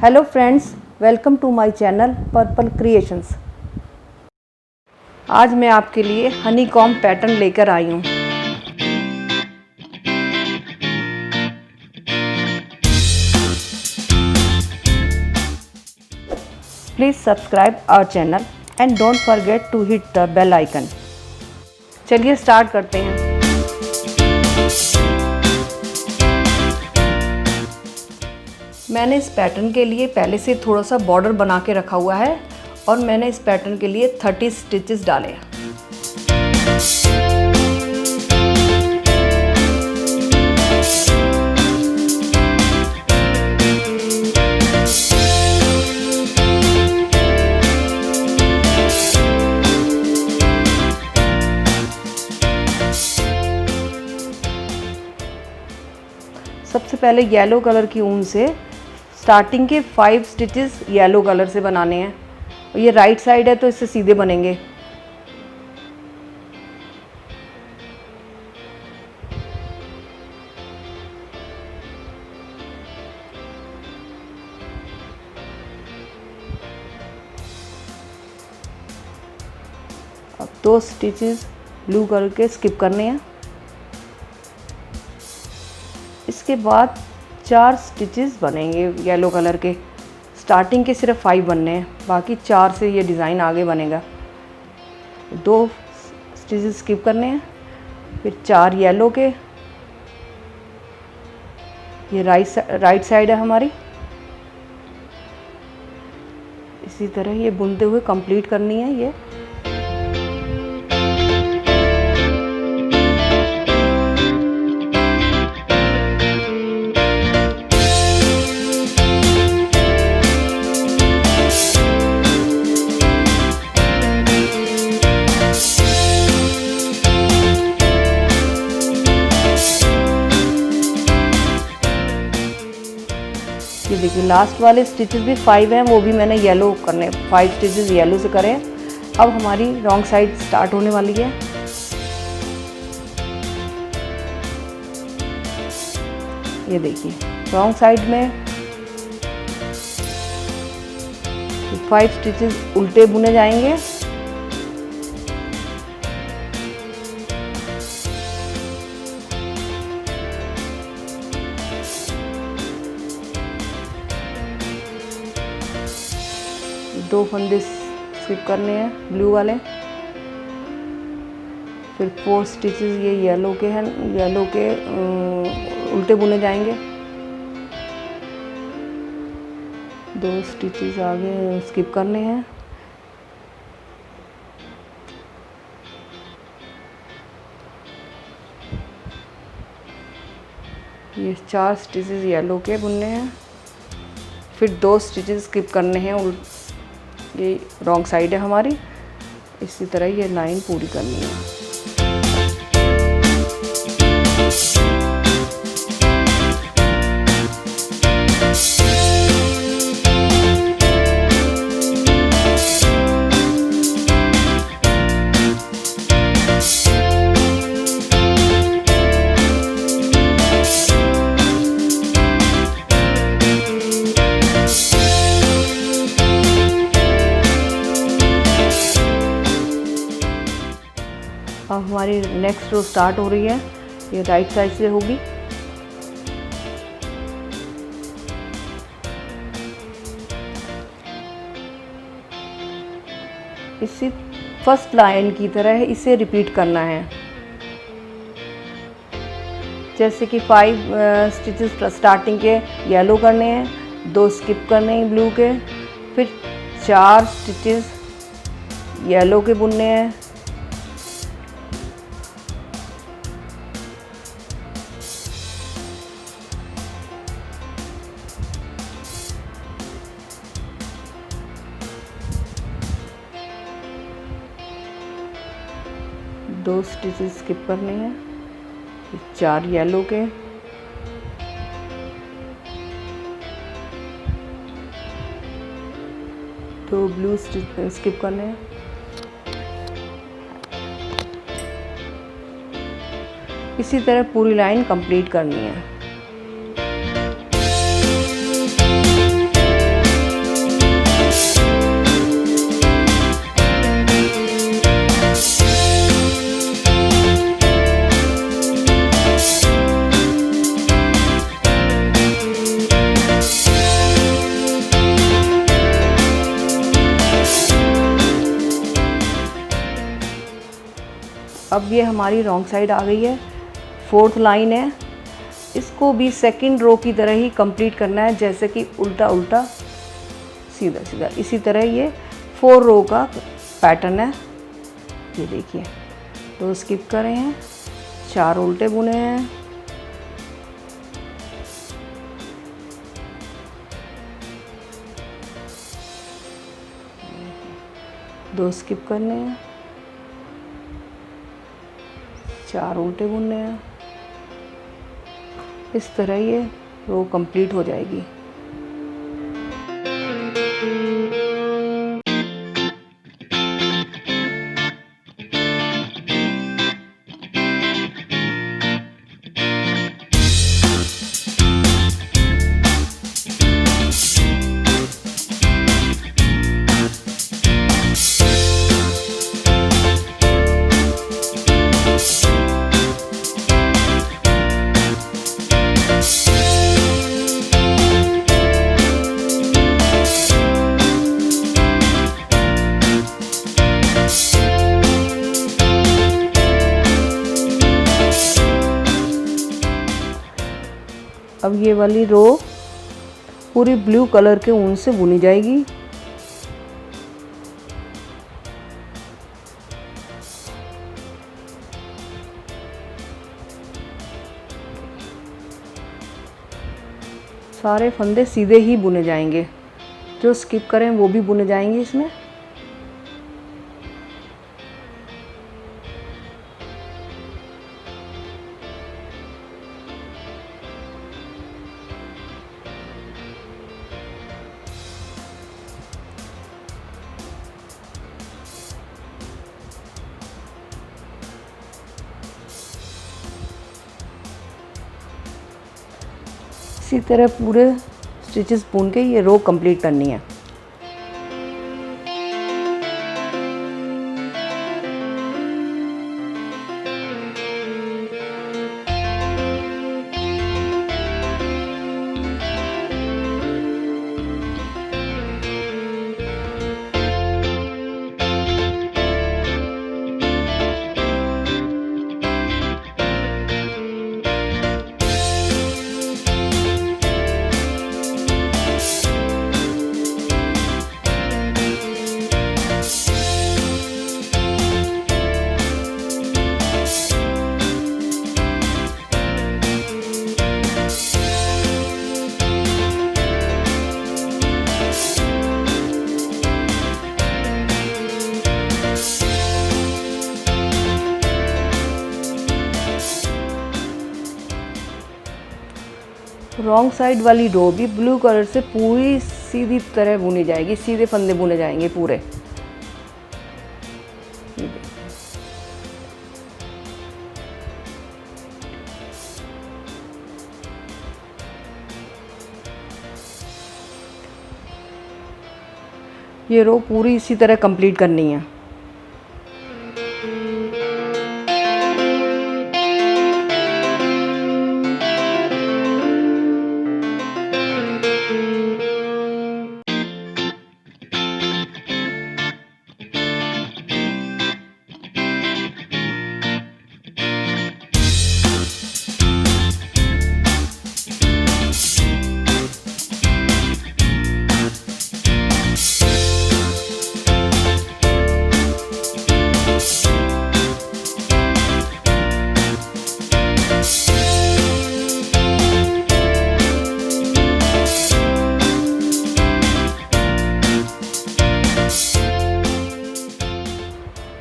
Hello friends, welcome to my channel purple creations. आज मैं आपके लिए हनीकॉम्ब पैटर्न लेकर आई हूँ। Please subscribe our channel and don't forget to hit the bell icon. चलिए स्टार्ट करते हैं। मैंने इस पैटर्न के लिए पहले से थोड़ा सा बॉर्डर बना के रखा हुआ है और मैंने इस पैटर्न के लिए 30 स्टिचेस डाले हैं। सबसे पहले येलो कलर की ऊन से स्टार्टिंग के 5 स्टिचेस येलो कलर से बनाने हैं। ये राइट साइड है तो इससे सीधे बनेंगे। अब 2 स्टिचेस ब्लू कलर के स्किप करने हैं। इसके बाद 4 स्टिचेस बनेंगे येलो कलर के। स्टार्टिंग के सिर्फ 5 बनने हैं, बाकी 4 से ये डिज़ाइन आगे बनेगा। 2 स्टिचेस स्किप करने हैं, फिर 4 येलो के। ये राइट साइड है हमारी। इसी तरह ये बुनते हुए कंप्लीट करनी है ये। ये देखिए लास्ट वाले स्टिचेस भी 5 हैं, वो भी मैंने येलो करने 5 स्टिचेस येलो से करें। अब हमारी रॉन्ग साइड स्टार्ट होने वाली है। ये देखिए रॉन्ग साइड में 5 स्टिचेस उल्टे बुने जाएंगे। दो फंदे स्किप करने हैं ब्लू वाले। फिर 4 स्टिचेस ये येलो के हैं, येलो के उल्टे बुने जाएंगे। 2 स्टिचेस आगे स्किप करने हैं। ये 4 स्टिचेस येलो के बुनने हैं। फिर 2 स्टिचेस स्किप करने हैं। ये रॉन्ग साइड है हमारी। इसी तरह ये लाइन पूरी करनी है। अब हमारी नेक्स्ट रो स्टार्ट हो रही है। ये राइट साइड से होगी। इसी फर्स्ट लाइन की तरह इसे रिपीट करना है। जैसे कि 5 स्टिचेस स्टार्टिंग के येलो करने हैं, 2 स्किप करने हैं ब्लू के, फिर 4 स्टिचेस येलो के बुनने हैं। दो स्टिचेस स्किप करने हैं। 4 येलो के, तो ब्लू स्टिच स्किप करने हैं। इसी तरह पूरी लाइन कंप्लीट करनी है। अब ये हमारी रॉन्ग साइड आ गई है, 4th लाइन है, इसको भी सेकंड रो की तरह ही कंप्लीट करना है, जैसे कि उल्टा उल्टा सीधा सीधा, इसी तरह ये 4 रो का पैटर्न है। ये देखिए, 2 स्किप करे हैं, 4 उल्टे बुने हैं, दो स्किप करने हैं, 4 उल्टे बुनने हैं। इस तरह ये रो कंप्लीट हो जाएगी। अब ये वाली रो पूरी ब्लू कलर के ऊन से बुनी जाएगी। सारे फंदे सीधे ही बुने जाएंगे, जो स्किप करें वो भी बुने जाएंगे इसमें। इसी तरह पूरे स्टिचेस बुन के ये रो कंप्लीट करनी है। रॉन्ग साइड वाली रो भी ब्लू कलर से पूरी सीधी तरह बुनी जाएगी, सीधे फंदे बुने जाएंगे पूरे। ये रो पूरी इसी तरह कंप्लीट करनी है।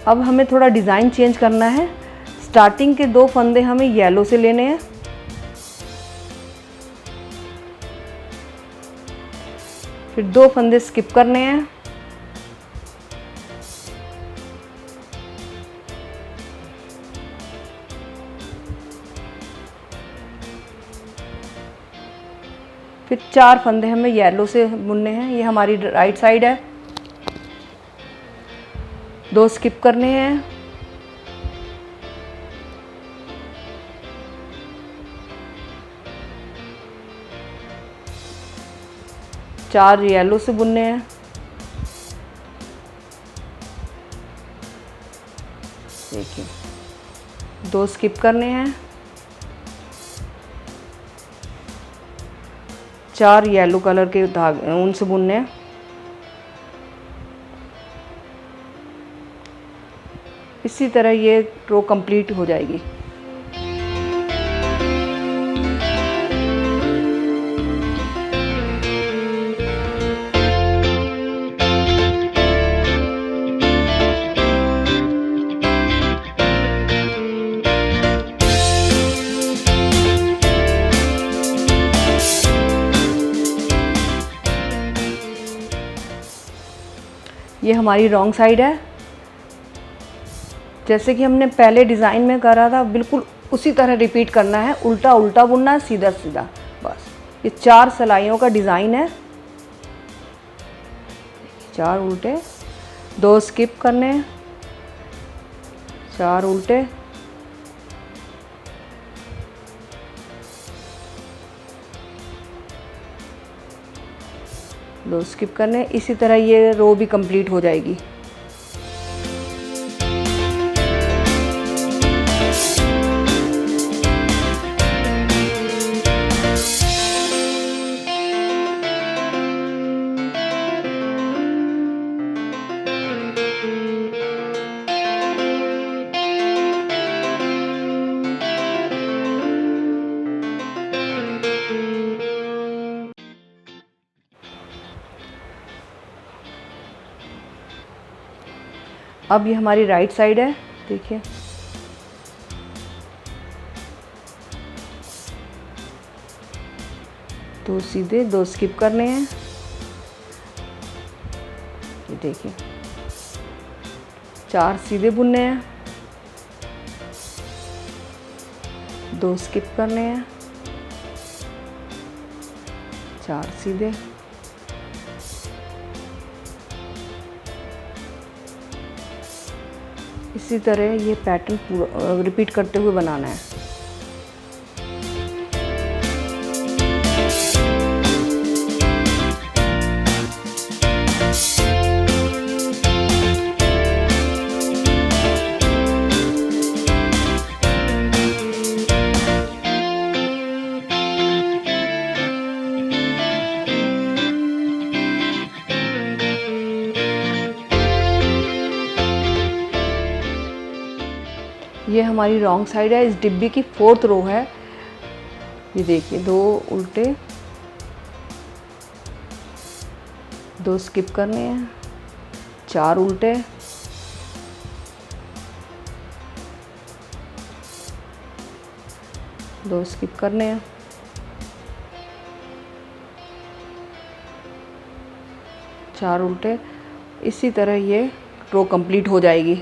अब हमें थोड़ा डिज़ाइन चेंज करना है। स्टार्टिंग के 2 फंदे हमें येलो से लेने हैं, फिर 2 फंदे स्किप करने हैं, फिर 4 फंदे हमें येलो से बुनने हैं। ये हमारी राइट साइड है, 2 स्किप करने हैं, चार येलो से बुनने हैं, देखिए 2 स्किप करने हैं, 4 येलो कलर के धागे ऊन से बुनने हैं। इसी तरह ये रो कंप्लीट हो जाएगी। ये हमारी रॉन्ग साइड है। जैसे कि हमने पहले डिज़ाइन में करा था बिल्कुल उसी तरह रिपीट करना है, उल्टा उल्टा बुनना है, सीधा सीधा। बस ये 4 सिलाइयों का डिज़ाइन है। 4 उल्टे, 2 स्किप करने हैं, 4 उल्टे, 2 स्किप करने। इसी तरह ये रो भी कंप्लीट हो जाएगी। अब ये हमारी राइट साइड है, देखिए। दो सीधे, 2 स्किप करने हैं, ये देखिए। 4 सीधे बुनने हैं, 2 स्किप करने हैं, 4 सीधे, इसी तरह ये पैटर्न पूरा रिपीट करते हुए बनाना है। ये हमारी रॉन्ग साइड है, इस डिब्बी की 4th रो है। ये देखिए, 2 उल्टे, 2 स्किप करने हैं, 4 उल्टे, 2 स्किप करने हैं, 4 उल्टे। इसी तरह ये रो कंप्लीट हो जाएगी।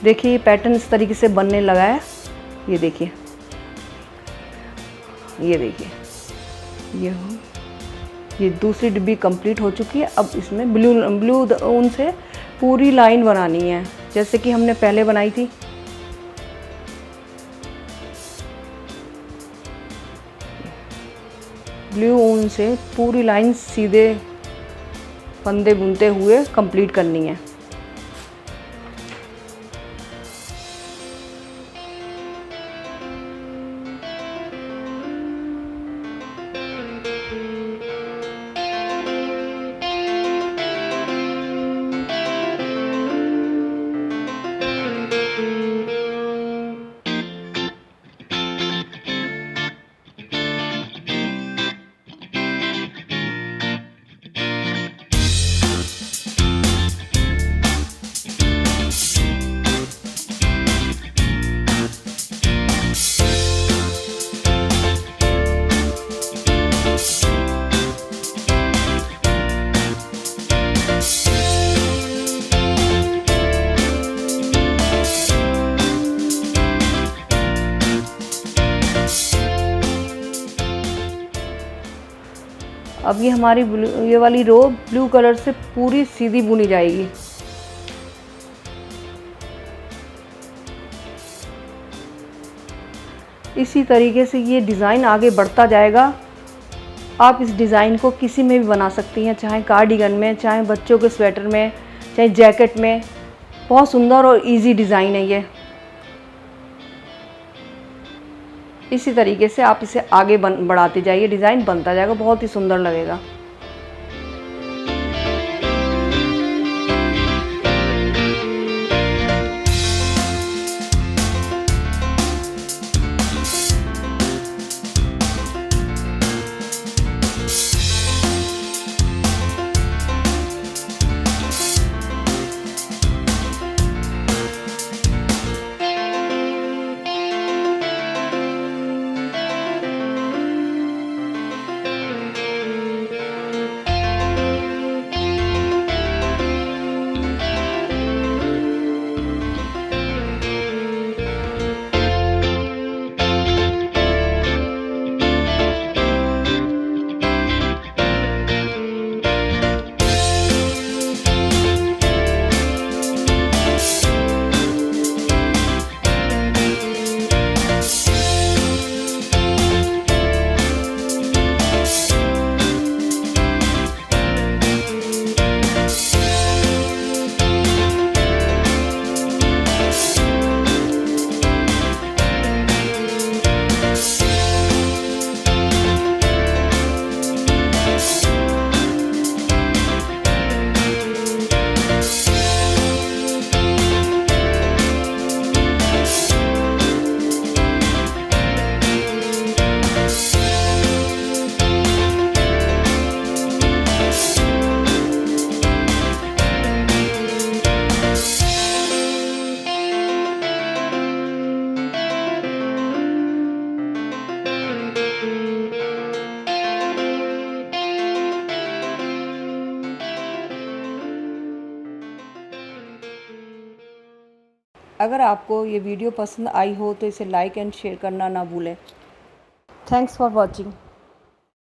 देखिए ये पैटर्न इस तरीके से बनने लगा है। ये देखिए, ये देखिए, ये दूसरी डिब्बी कंप्लीट हो चुकी है। अब इसमें ब्लू ऊन से पूरी लाइन बनानी है, जैसे कि हमने पहले बनाई थी। ब्लू ऊन से पूरी लाइन सीधे फंदे बुनते हुए कंप्लीट करनी है। अब ये हमारी ये वाली रो ब्लू कलर से पूरी सीधी बुनी जाएगी। इसी तरीके से ये डिज़ाइन आगे बढ़ता जाएगा। आप इस डिज़ाइन को किसी में भी बना सकती हैं, चाहे कार्डिगन में, चाहे बच्चों के स्वेटर में, चाहे जैकेट में। बहुत सुंदर और इजी डिज़ाइन है ये। इसी तरीके से आप इसे आगे बढ़ाते जाइए, डिज़ाइन बनता जाएगा, बहुत ही सुंदर लगेगा। अगर आपको ये वीडियो पसंद आई हो तो इसे लाइक एंड शेयर करना ना भूलें। Thanks for watching.